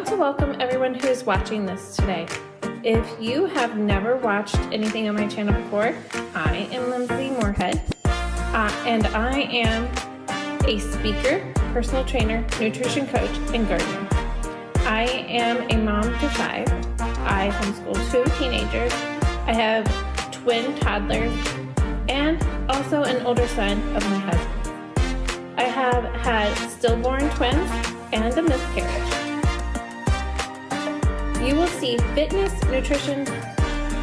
want to welcome everyone who is watching this today. If you have never watched anything on my channel before, I am Lindsay Moorhead, and I am a speaker, personal trainer, nutrition coach, and gardener. I am a mom to 5. I homeschool 2 teenagers. I have twin toddlers and also an older son of my husband. I have had stillborn twins and a miscarriage. You will see fitness, nutrition,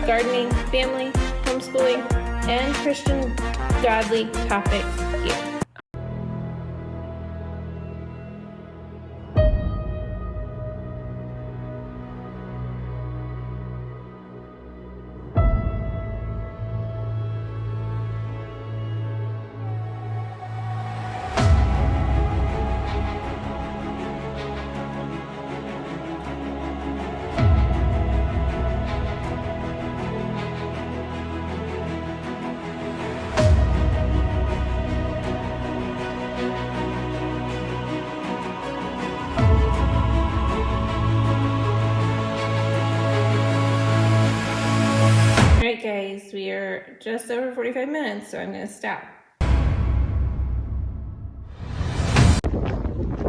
gardening, family, homeschooling, and Christian godly topics here. Alright guys, we are just over 45 minutes, so I'm going to stop.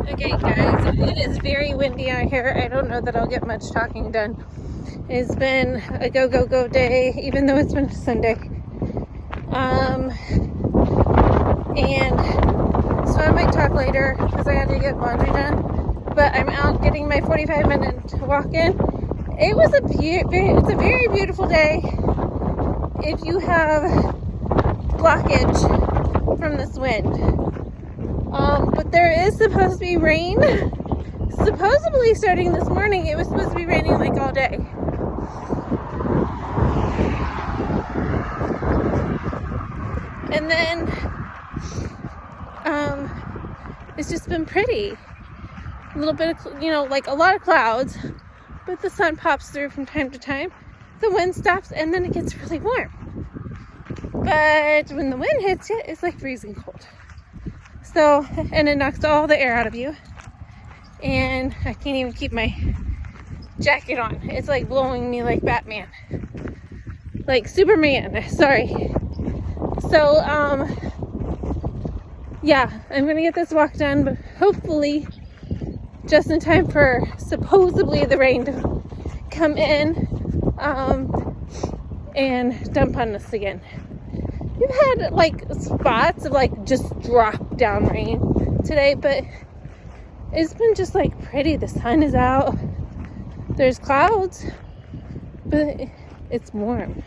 Okay guys, it is very windy out here. I don't know that I'll get much talking done. It's been a go day, even though it's been Sunday. And so I might talk later because I had to get laundry done. But I'm out getting my 45-minute walk in. It's a very beautiful day. If you have blockage from this wind. But there is supposed to be rain. Supposedly starting this morning, it was supposed to be raining like all day. And then, it's just been pretty. A little bit of, like a lot of clouds, but the sun pops through from time to time. The wind stops and then it gets really warm. But when the wind hits you, it's like freezing cold. So, and it knocks all the air out of you. And I can't even keep my jacket on. It's like blowing me like Batman. Like Superman, sorry. So, yeah, I'm gonna get this walk done, but hopefully just in time for supposedly the rain to come in. And dump on us again. We've had like spots of like just drop down rain today, but it's been just like pretty. The sun is out, there's clouds, but it's warm.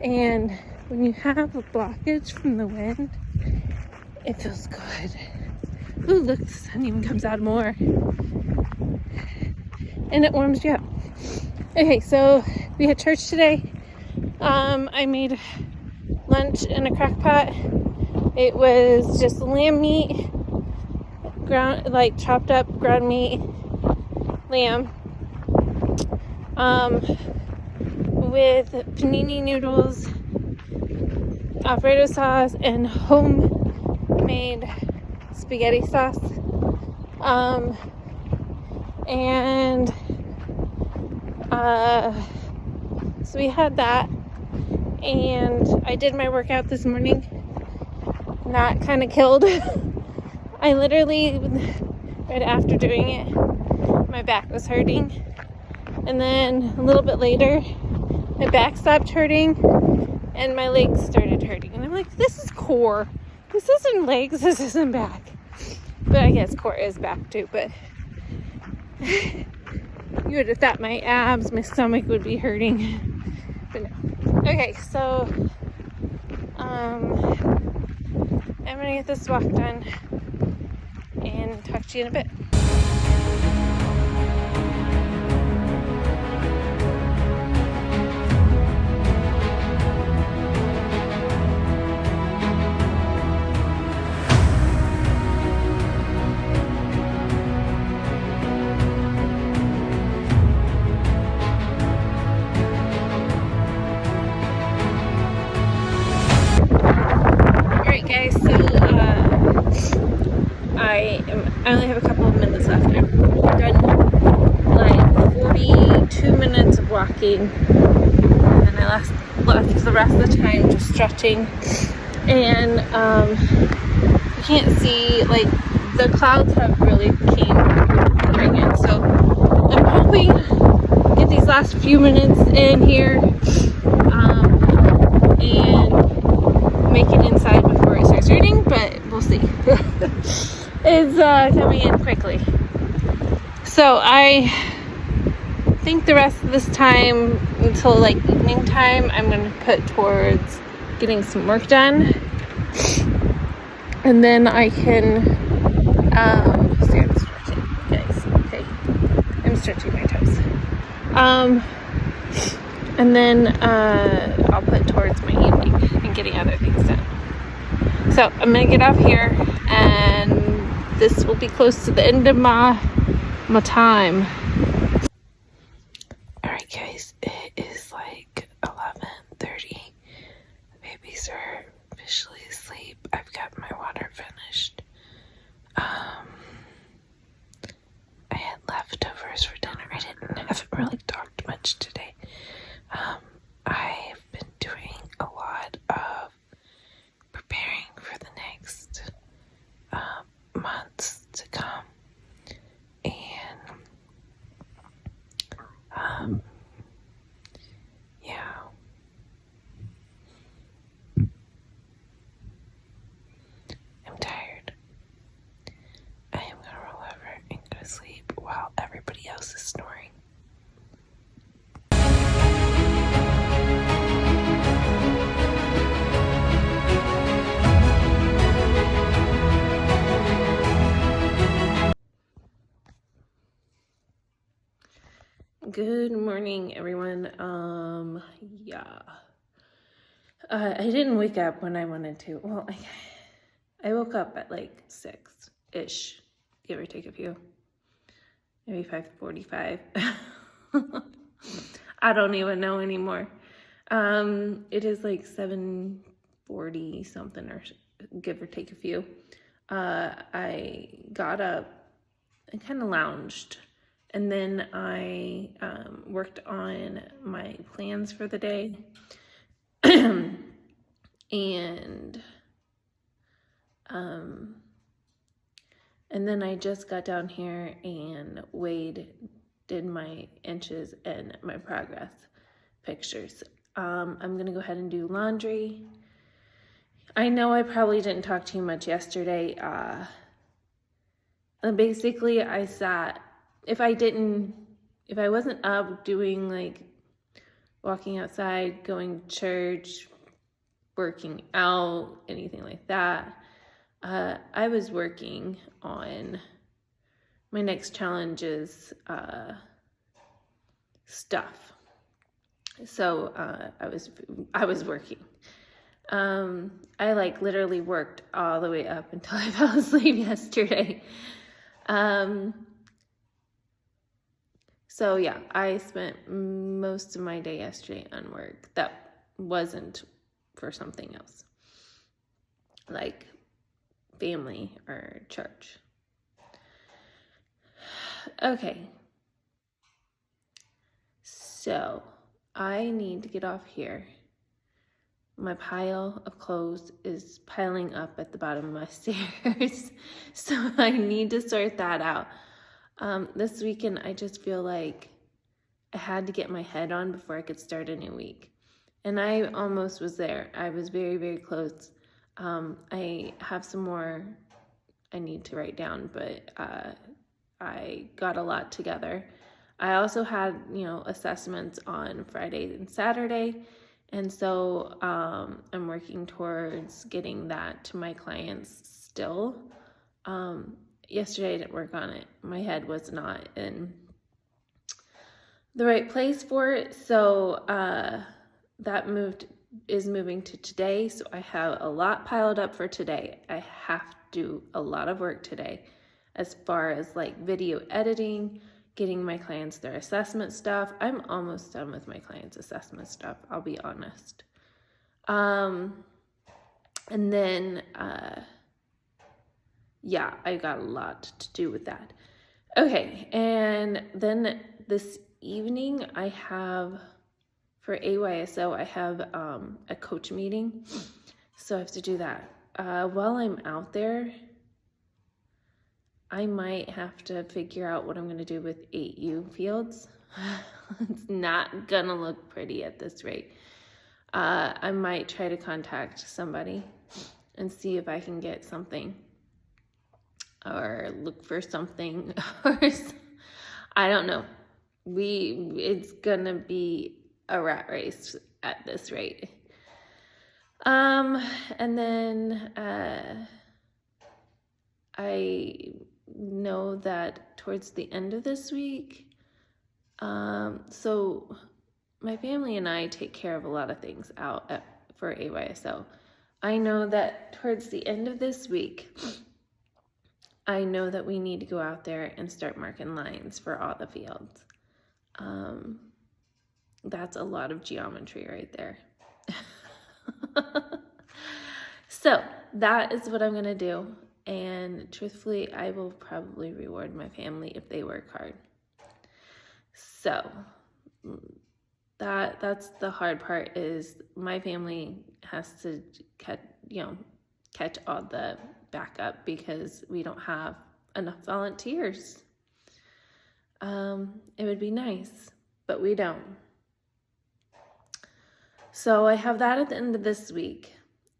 And when you have a blockage from the wind, it feels good. Ooh, look, the sun even comes out more, and it warms you up. Okay, so we had church today. I made lunch in a crock pot. It was just lamb meat, chopped up ground meat, lamb, with panini noodles, Alfredo sauce, and homemade spaghetti sauce. So we had that, and I did my workout this morning. That kind of killed. I literally, right after doing it, my back was hurting, and then a little bit later, my back stopped hurting, and my legs started hurting, and I'm like, this is core. This isn't legs, this isn't back. But I guess core is back too, but you would have thought my abs, my stomach would be hurting, but no. Okay, so I'm gonna get this walk done and talk to you in a bit. Guys, so I only have a couple of minutes left. I'm done walking, and then I left the rest of the time just stretching. And you can't see, like, the clouds have really coming in, so I'm hoping to get these last few minutes in here and make it inside before it starts raining, but we'll see. It's coming in quickly. So I think the rest of this time until like evening time I'm going to put towards getting some work done, and then I can see, I'm stretching, guys. Okay, I'm stretching my toes, and then I'll put towards my evening and getting other things done. So I'm gonna get off here, and this will be close to the end of my time. Alright guys, it is like 11:30. The babies are officially asleep. I've got my water finished. I had leftovers for dinner. I haven't really talked much today. I've been doing a lot of preparing for the next months to come, and yeah, I'm tired. I am gonna roll over and go to sleep while everybody else is snoring. Good morning, everyone. I didn't wake up when I wanted to. Well, I woke up at like 6-ish, give or take a few, maybe 5:45. I don't even know anymore. It is like 7:40 something, or give or take a few. I got up and kind of lounged, and then I worked on my plans for the day. And then I just got down here and did my inches and my progress pictures. I'm gonna go ahead and do laundry. I know I probably didn't talk to you much yesterday. Basically I sat, if I wasn't up doing like walking outside, going to church, working out, anything like that, I was working on my next challenge's stuff. So I was working. I like literally worked all the way up until I fell asleep yesterday. So yeah, I spent most of my day yesterday on work that wasn't for something else, like family or church. Okay, so I need to get off here. My pile of clothes is piling up at the bottom of my stairs, so I need to sort that out. This weekend, I just feel like I had to get my head on before I could start a new week. And I almost was there. I was very, very close. I have some more I need to write down, but I got a lot together. I also had, assessments on Friday and Saturday. And so I'm working towards getting that to my clients still. Yesterday I didn't work on it. My head was not in the right place for it. So that is moving to today. So I have a lot piled up for today. I have to do a lot of work today as far as like video editing, getting my clients their assessment stuff. I'm almost done with my clients' assessment stuff, I'll be honest. And then, yeah, I got a lot to do with that. Okay, and then this evening I have for AYSO, I have a coach meeting, so I have to do that. While I'm out there, I might have to figure out what I'm going to do with 8U fields. It's not going to look pretty at this rate. I might try to contact somebody and see if I can get something or look for something or I don't know. It's going to be a rat race at this rate. And then I know that towards the end of this week, so my family and I take care of a lot of things for AYSO. I know that towards the end of this week, I know that we need to go out there and start marking lines for all the fields. That's a lot of geometry right there. So that is what I'm going to do. And truthfully, I will probably reward my family if they work hard. So that's the hard part, is my family has to catch all the backup because we don't have enough volunteers. It would be nice, but we don't. So I have that at the end of this week.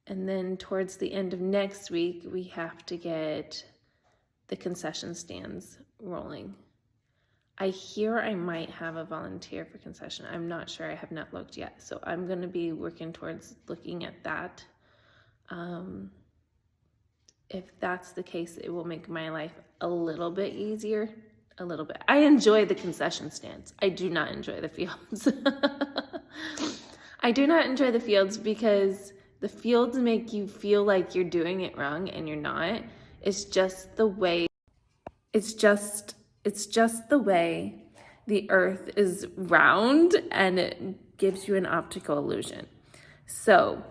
And then towards the end of next week, we have to get the concession stands rolling. I hear I might have a volunteer for concession. I'm not sure. I have not looked yet. So I'm going to be working towards looking at that. If that's the case, it will make my life a little bit easier. A little bit. I enjoy the concession stands. I do not enjoy the fields. I do not enjoy the fields because the fields make you feel like you're doing it wrong and you're not. It's just the way the way the earth is round, and it gives you an optical illusion. So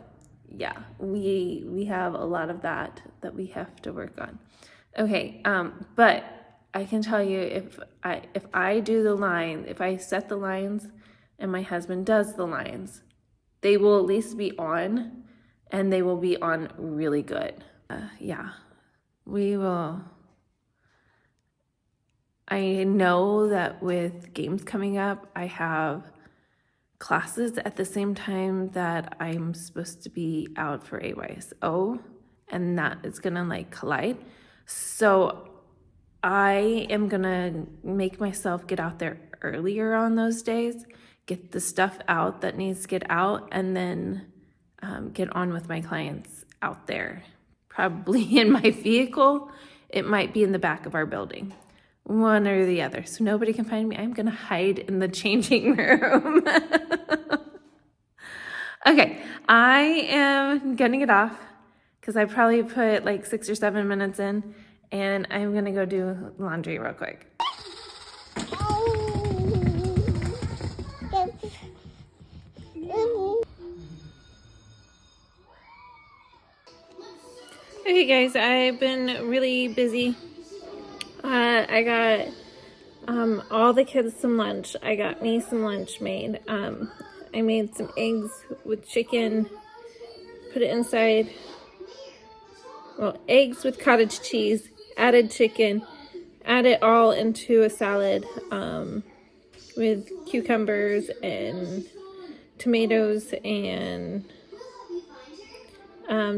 yeah, we have a lot of that we have to work on. Okay, but I can tell you, if I do the line, if I set the lines and my husband does the lines, they will at least be on, and they will be on really good. Yeah, we will. I know that with games coming up, I have classes at the same time that I'm supposed to be out for AYSO, and that is gonna collide. So I am gonna make myself get out there earlier on those days, get the stuff out that needs to get out, and then get on with my clients out there. Probably in my vehicle. It might be in the back of our building. One or the other. So nobody can find me. I'm gonna hide in the changing room. Okay, I am getting it off because I probably put 6 or 7 minutes in, and I'm gonna go do laundry real quick. Okay guys, I've been really busy. I got all the kids some lunch. I got me some lunch made. I made some eggs with chicken, put it inside, eggs with cottage cheese, added chicken, add it all into a salad with cucumbers and tomatoes and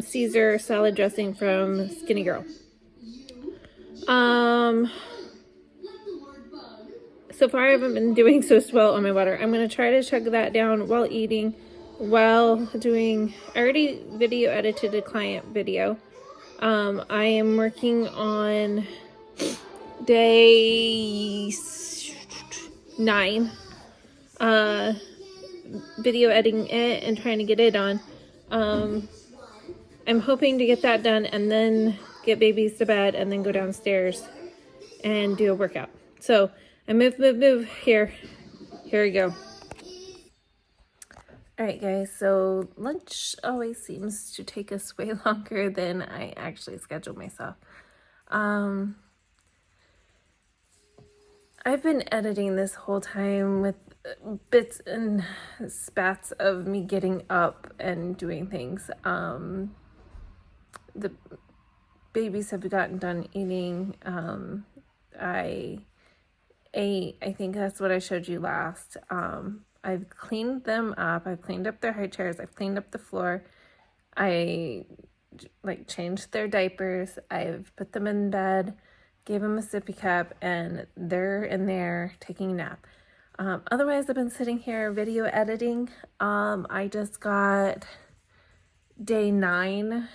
Caesar salad dressing from Skinny Girl. So far I haven't been doing so swell on my water. I'm going to try to chug that down while eating, while doing, I already video edited a client video. I am working on day 9, video editing it and trying to get it on. I'm hoping to get that done and then get babies to bed and then go downstairs and do a workout. So I move. Here we go. All right, guys, so lunch always seems to take us way longer than I actually scheduled myself. I've been editing this whole time with bits and spats of me getting up and doing things. The babies have gotten done eating. I think that's what I showed you last. I've cleaned them up. I've cleaned up their high chairs. I've cleaned up the floor. I changed their diapers. I've put them in bed, gave them a sippy cup, and they're in there taking a nap. Otherwise, I've been sitting here video editing. I just got day 9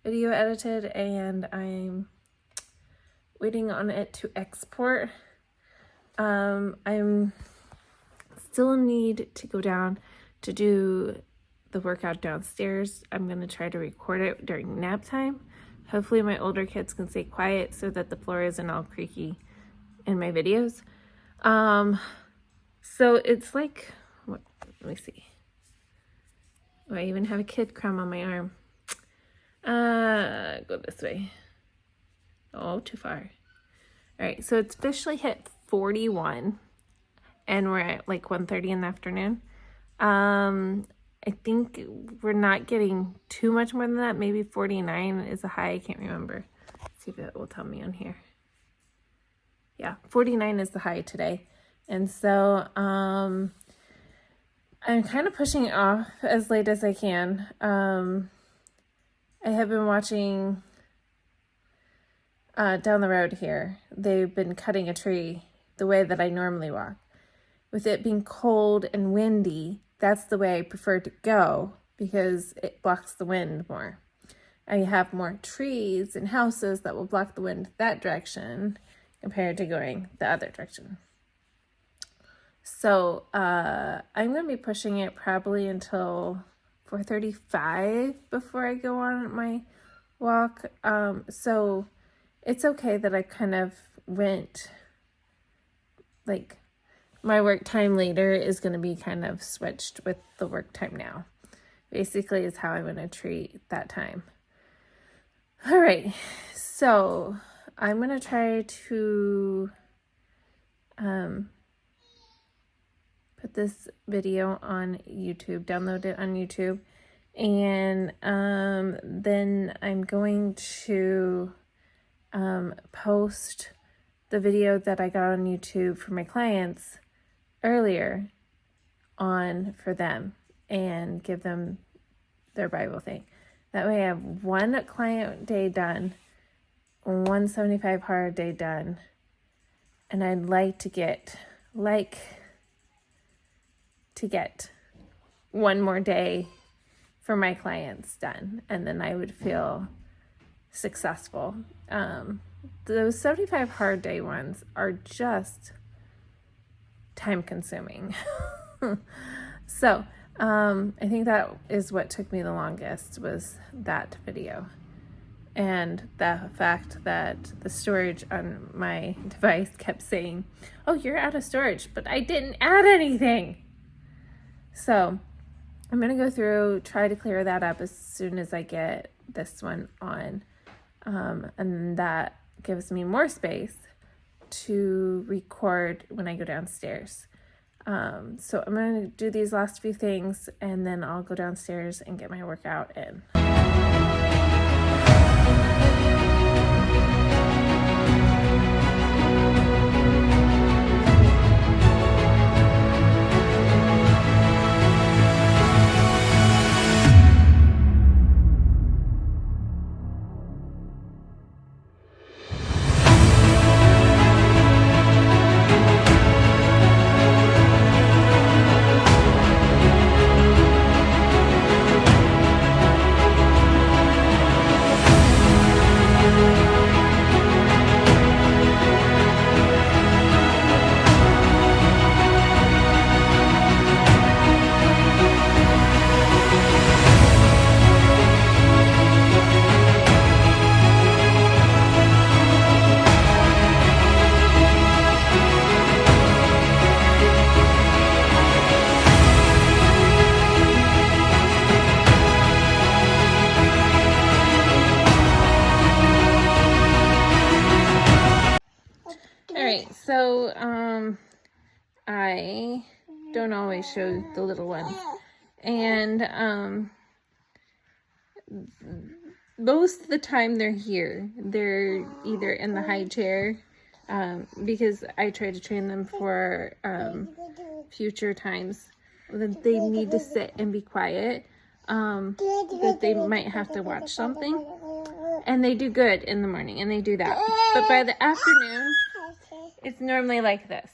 video edited, and I'm waiting on it to export. I'm still in need to go down to do the workout downstairs. I'm going to try to record it during nap time. Hopefully my older kids can stay quiet so that the floor isn't all creaky in my videos. So it's like, what? Let me see. Oh, I even have a kid crumb on my arm. Go this way. Oh, too far. All right, so it's officially hit 41, and we're at like 1:30 in the afternoon. I think we're not getting too much more than that. Maybe 49 is a high. I can't remember. Let's see if it will tell me on here. Yeah, 49 is the high today. And so I'm kind of pushing it off as late as I can. I have been watching down the road here. They've been cutting a tree the way that I normally walk. With it being cold and windy, that's the way I prefer to go because it blocks the wind more. I have more trees and houses that will block the wind that direction compared to going the other direction. So I'm going to be pushing it probably until 4:35 before I go on my walk. So it's okay that I kind of went, like, my work time later is going to be kind of switched with the work time now. Basically is how I'm going to treat that time. All right, so I'm going to try to put this video on YouTube, download it on YouTube, and then I'm going to post the video that I got on YouTube for my clients earlier on for them and give them their Bible thing. That way I have one client day done, 175 hard day done, and I'd like to get one more day for my clients done, and then I would feel successful. Those 75 hard day ones are just time consuming. So I think that is what took me the longest, was that video. And the fact that the storage on my device kept saying, oh, you're out of storage, but I didn't add anything. So I'm going to go through, try to clear that up as soon as I get this one on. And that gives me more space to record when I go downstairs. So I'm going to do these last few things, and then I'll go downstairs and get my workout in. So I don't always show the little ones. And most of the time they're here. They're either in the high chair, because I try to train them for future times that they need to sit and be quiet, that they might have to watch something. And they do good in the morning, and they do that. But by the afternoon, it's normally like this.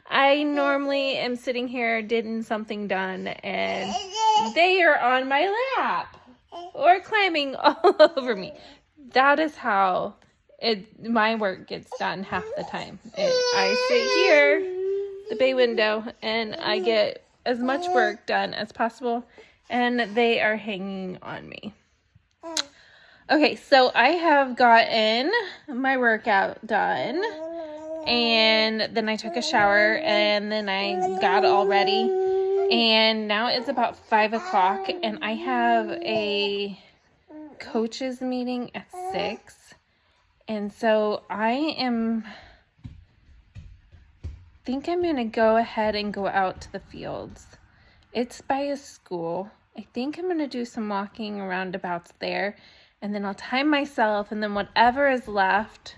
I normally am sitting here getting something done, and they are on my lap or climbing all over me. That is how my work gets done half the time. I sit here, the bay window, and I get as much work done as possible, and they are hanging on me. Okay, so I have gotten my workout done, and then I took a shower, and then I got all ready, and now it's about 5 o'clock, and I have a coaches meeting at 6, and so I think I'm going to go ahead and go out to the fields. It's by a school. I think I'm going to do some walking roundabouts there, and then I'll time myself, and then whatever is left,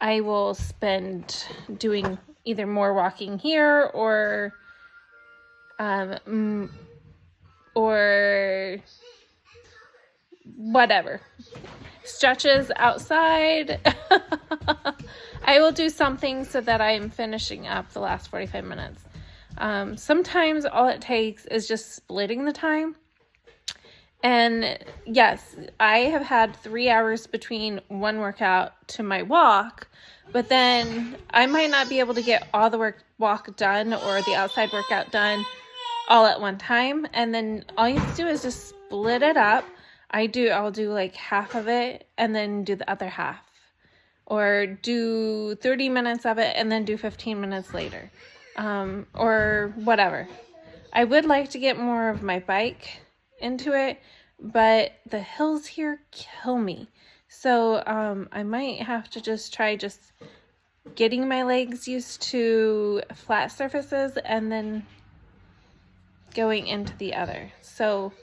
I will spend doing either more walking here or whatever. Stretches outside. I will do something so that I'm finishing up the last 45 minutes. Sometimes all it takes is just splitting the time. And yes, I have had 3 hours between one workout to my walk, but then I might not be able to get all the walk done or the outside workout done all at one time. And then all you have to do is just split it up. I'll do like half of it and then do the other half, or do 30 minutes of it and then do 15 minutes later, or whatever. I would like to get more of my bike into it, but the hills here kill me. So I might have to just try getting my legs used to flat surfaces and then going into the other. So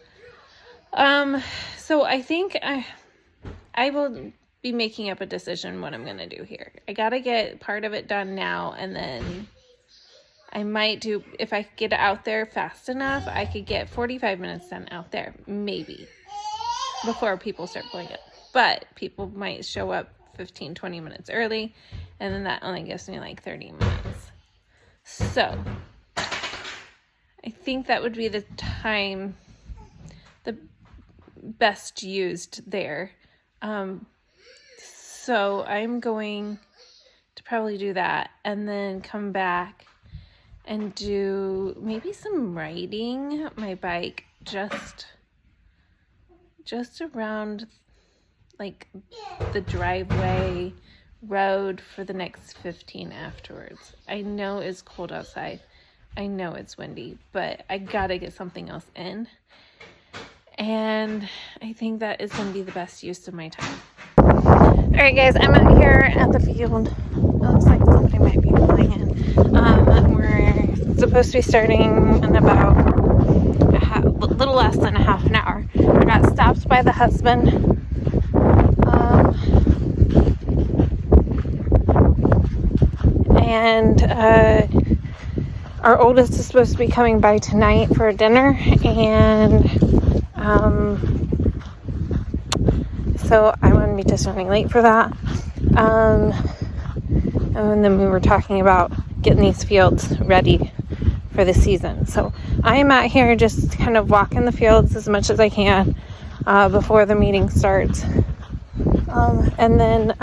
I think I will be making up a decision what I'm going to do here. I got to get part of it done now, and then I might do, if I get out there fast enough, I could get 45 minutes done out there, maybe, before people start pulling it. But people might show up 15, 20 minutes early, and then that only gives me like 30 minutes. So I think that would be the time, the best used there. So I'm going to probably do that, and then come back and do maybe some riding my bike just around like the driveway road for the next 15 afterwards. I know it's cold outside. I know it's windy, but I gotta get something else in. And I think that is going to be the best use of my time. All right, guys, I'm out here at the field. It looks like somebody might be pulling in. We're supposed to be starting in about a little less than a half an hour. I got stopped by the husband. And our oldest is supposed to be coming by tonight for dinner, and so I'm going to be just running late for that. And then we were talking about getting these fields ready for the season. So I'm out here just kind of walking the fields as much as I can before the meeting starts. And then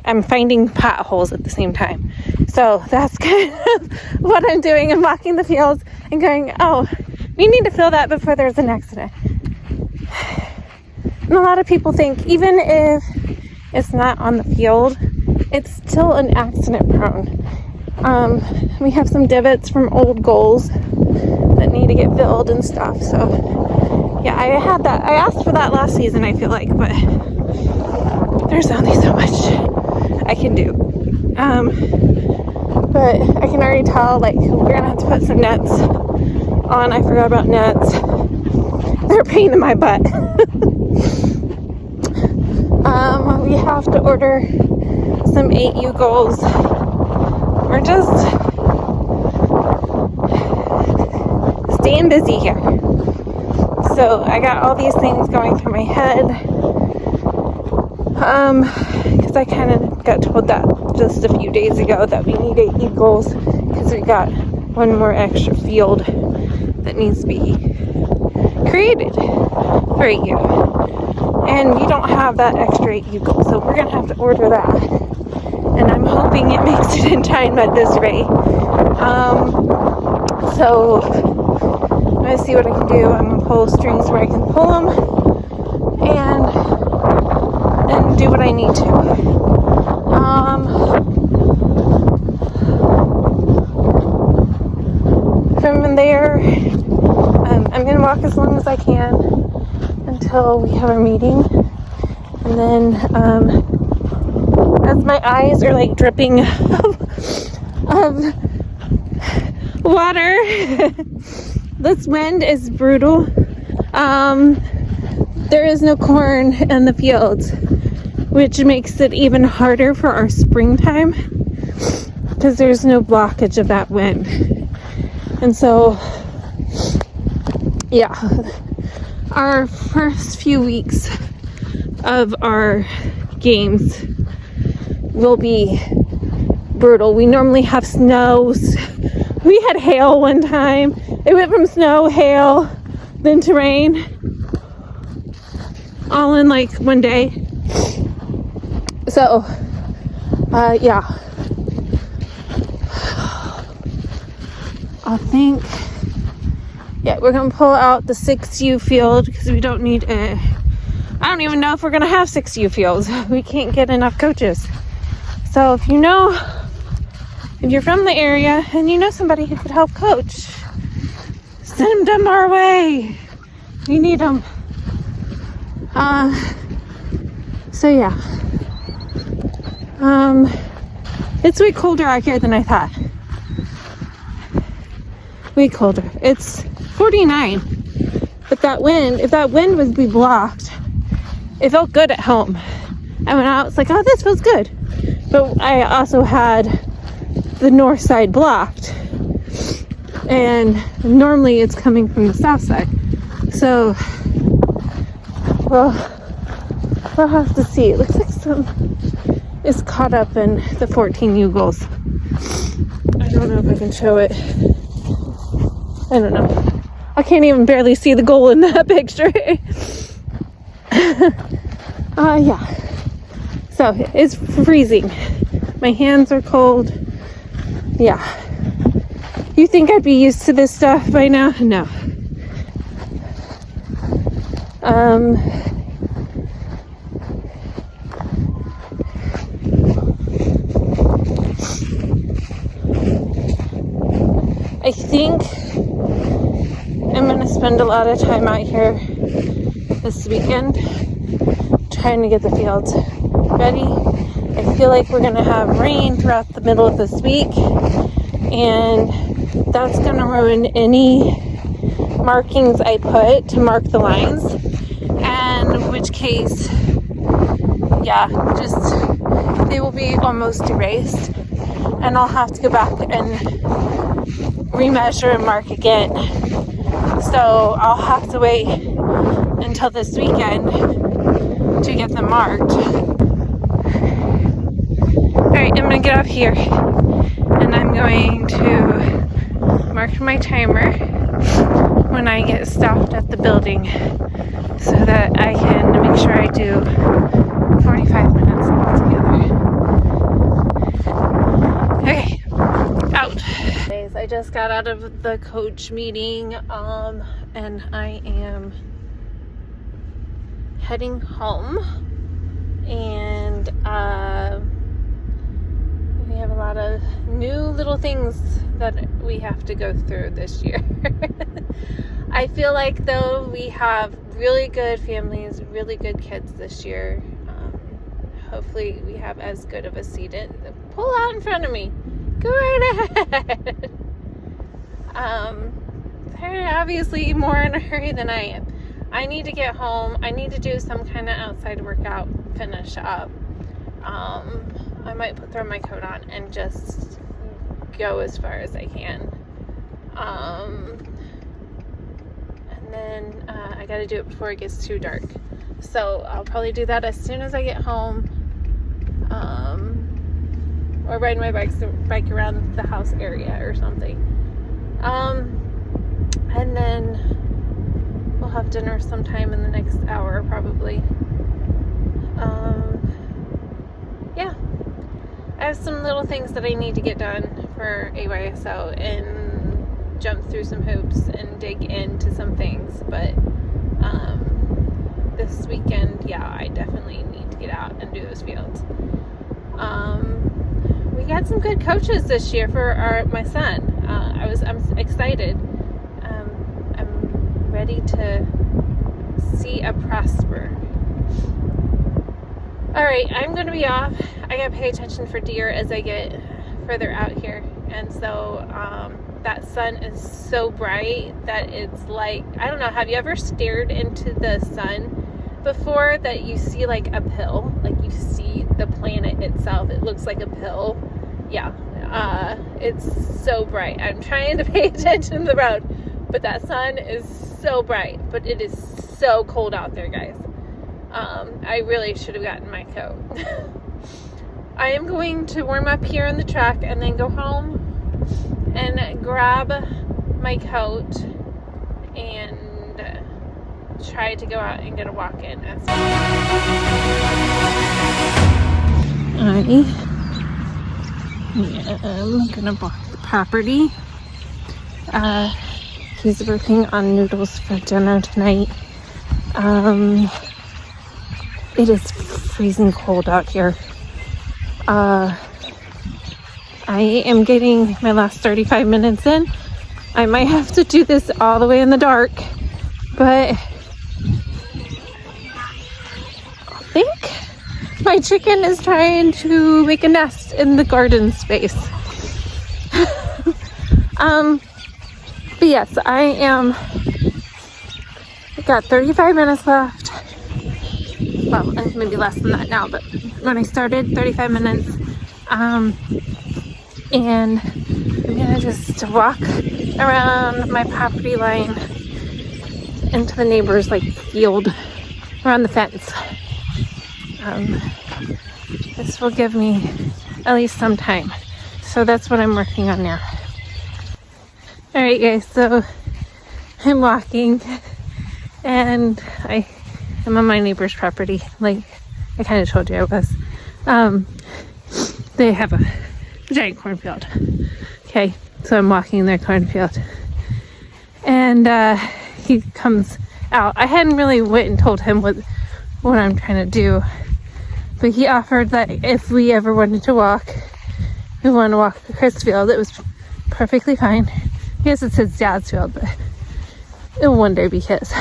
I'm finding potholes at the same time. So that's kind of what I'm doing. I'm walking the fields and going, oh, we need to fill that before there's an accident. And a lot of people think even if it's not on the field, it's still an accident prone. We have some divots from old goals that need to get filled and stuff. So yeah, I had that. I asked for that last season, I feel like, but there's only so much I can do. But I can already tell, like, we're gonna have to put some nets on. I forgot about nets. They're a pain in my butt. We have to order some 8U goals. We're just staying busy here. So I got all these things going through my head. Because I kind of got told that just a few days ago that we need 8 goals because we got one more extra field that needs to be created for 8U. And we don't have that extra 8U goal, so we're going to have to order that. And I'm hoping it makes it in time at this rate. So I'm going to see what I can do. I'm going to pull strings where I can pull them and do what I need to. From there, I'm going to walk as long as I can until we have our meeting. And then, as my eyes are like dripping of water, this wind is brutal. There is no corn in the fields, which makes it even harder for our springtime because there's no blockage of that wind. And so, yeah, our first few weeks of our games will be brutal. We normally have snows. We had hail one time. It went from snow, hail, then to rain, all in like one day. So, yeah. I think, yeah, we're going to pull out the 6U field because we don't need I don't even know if we're going to have 6U fields. We can't get enough coaches. So if you're from the area and you know somebody who could help coach, send them our way. We need them. So yeah. It's way colder out here than I thought. Way colder. It's 49. But that wind, if that wind would be blocked, it felt good at home. I went out, it's like, oh, this feels good. But I also had the north side blocked. And normally it's coming from the south side. So, well, we'll have to see. It looks like some is caught up in the 14U goals. I don't know if I can show it. I don't know. I can't even barely see the goal in that picture. Yeah. So it's freezing. My hands are cold. Yeah. You think I'd be used to this stuff by now? No. I think I'm going to spend a lot of time out here this weekend trying to get the fields ready. I feel like we're going to have rain throughout the middle of this week, and that's going to ruin any markings I put to mark the lines, and in which case, yeah, just they will be almost erased, and I'll have to go back and remeasure and mark again. So I'll have to wait until this weekend to get them marked. Alright, I'm going to get up here and I'm going to mark my timer when I get stopped at the building so that I can make sure I do 45 minutes altogether. Okay, out. I just got out of the coach meeting and I am heading home, and we have a lot of new little things that we have to go through this year. I feel like though we have really good families, really good kids this year. Hopefully we have as good of a seat. Pull out in front of me. Go right ahead. They're obviously more in a hurry than I am. I need to get home. I need to do some kind of outside workout, finish up. I might throw my coat on and just go as far as I can. And then I got to do it before it gets too dark. So I'll probably do that as soon as I get home. Or ride my bike around the house area or something. And then we'll have dinner sometime in the next hour probably. Yeah. I have some little things that I need to get done for AYSO and jump through some hoops and dig into some things. But this weekend, yeah, I definitely need to get out and do those fields. We got some good coaches this year for my son. I'm excited. I'm ready to see a prosper. All right, I'm going to be off. I got to pay attention for deer as I get further out here. And so that sun is so bright that it's like, I don't know, have you ever stared into the sun before that you see like a pill? Like you see the planet itself. It looks like a pill. Yeah, it's so bright. I'm trying to pay attention to the road, but that sun is so bright. But it is so cold out there, guys. I really should have gotten my coat. I am going to warm up here in the truck and then go home and grab my coat and try to go out and get a walk in. I'm gonna walk the property. He's working on noodles for dinner tonight. It is freezing cold out here. I am getting my last 35 minutes in. I might have to do this all the way in the dark, but I think my chicken is trying to make a nest in the garden space. But yes, I got 35 minutes left. Well, maybe less than that now, but when I started, 35 minutes. And I'm gonna just walk around my property line into the neighbor's like field around the fence. This will give me at least some time. So that's what I'm working on now. Alright guys, so I'm walking and I am on my neighbor's property. Like I kind of told you I was. They have a giant cornfield. Okay, so I'm walking in their cornfield. And he comes out. I hadn't really went and told him what I'm trying to do. But he offered that if we ever wanted to walk, we want to walk the Chris field. It was perfectly fine. I guess it's his dad's field, but it'll one day be his.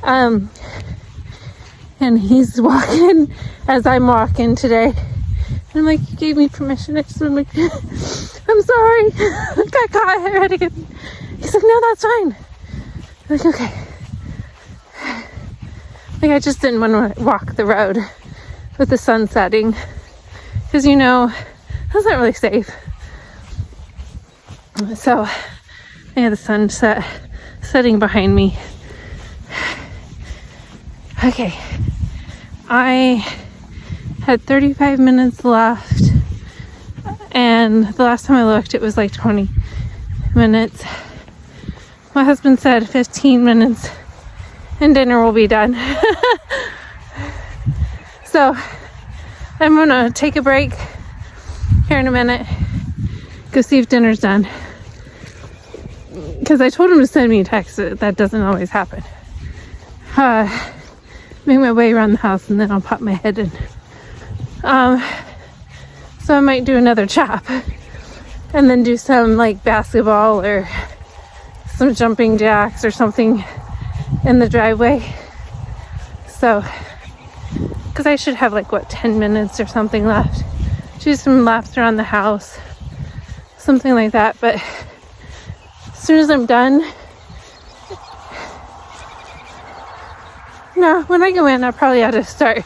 And he's walking as I'm walking today. And I'm like, you gave me permission. I'm like, I'm sorry. I got caught. I had to get... He's like, no, that's fine. I'm like, okay. Like, I just didn't want to walk the road with the sun setting. Because, you know, that's not really safe. So, I had the sun setting behind me. Okay. I had 35 minutes left. And the last time I looked, it was like 20 minutes. My husband said 15 minutes and dinner will be done. So I'm gonna take a break here in a minute, go see if dinner's done. Because I told him to send me a text. That doesn't always happen. Make my way around the house and then I'll pop my head in. So I might do another chop and then do some like basketball or some jumping jacks or something in the driveway. So, because I should have like 10 minutes or something left. Do some laps around the house. something like that. But as soon as I'm done, no, when I go in, I probably ought to start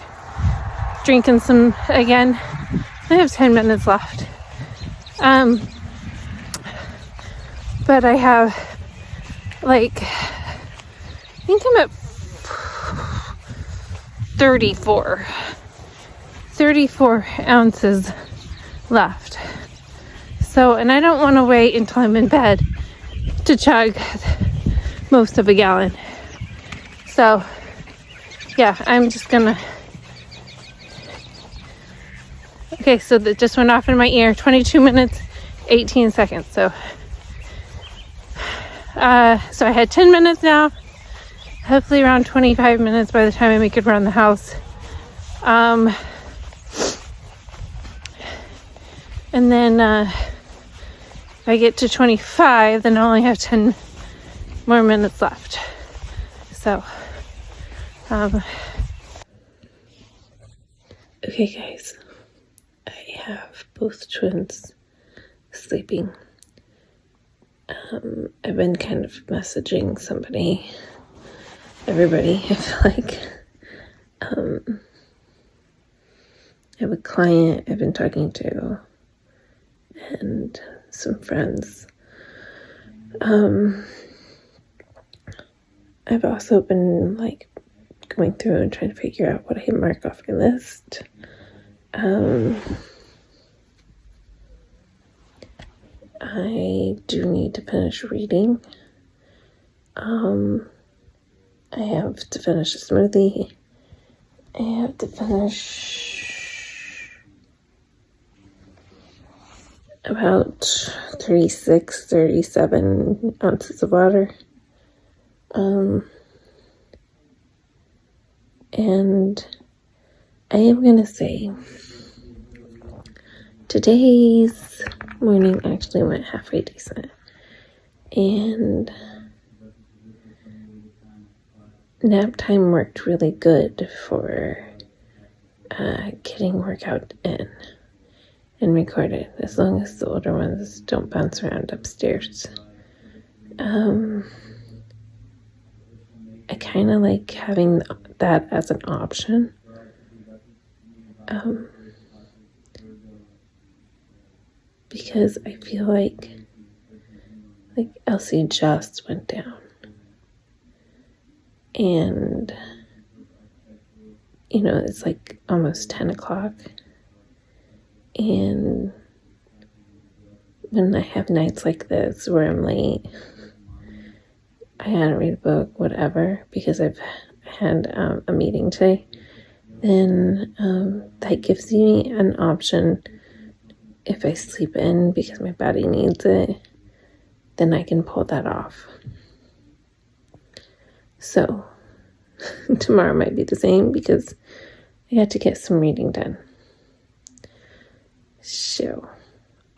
drinking some again. I have 10 minutes left. But I have like, I think I'm at 34 ounces left. So, and I don't want to wait until I'm in bed to chug most of a gallon. So, yeah, I'm just gonna. Okay, so that just went off in my ear. 22 minutes, 18 seconds. So I had 10 minutes now. Hopefully around 25 minutes by the time I make it around the house. And then if I get to 25, then I only have 10 more minutes left. So, okay guys, I have both twins sleeping. I've been kind of messaging everybody, I feel like. I have a client I've been talking to and some friends. I've also been like going through and trying to figure out what I can mark off my list. I do need to finish reading. I have to finish a smoothie. I have to finish about 37 ounces of water. And I am going to say today's morning actually went halfway decent. And nap time worked really good for getting workout in and recorded, as long as the older ones don't bounce around upstairs. I kind of like having that as an option. Because I feel like Elsie just went down. And, it's like almost 10 o'clock. And when I have nights like this where I'm late, I hadn't read a book, whatever, because I've had a meeting today, then that gives me an option. If I sleep in because my body needs it, then I can pull that off. So tomorrow might be the same because I had to get some reading done. So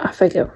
off I go.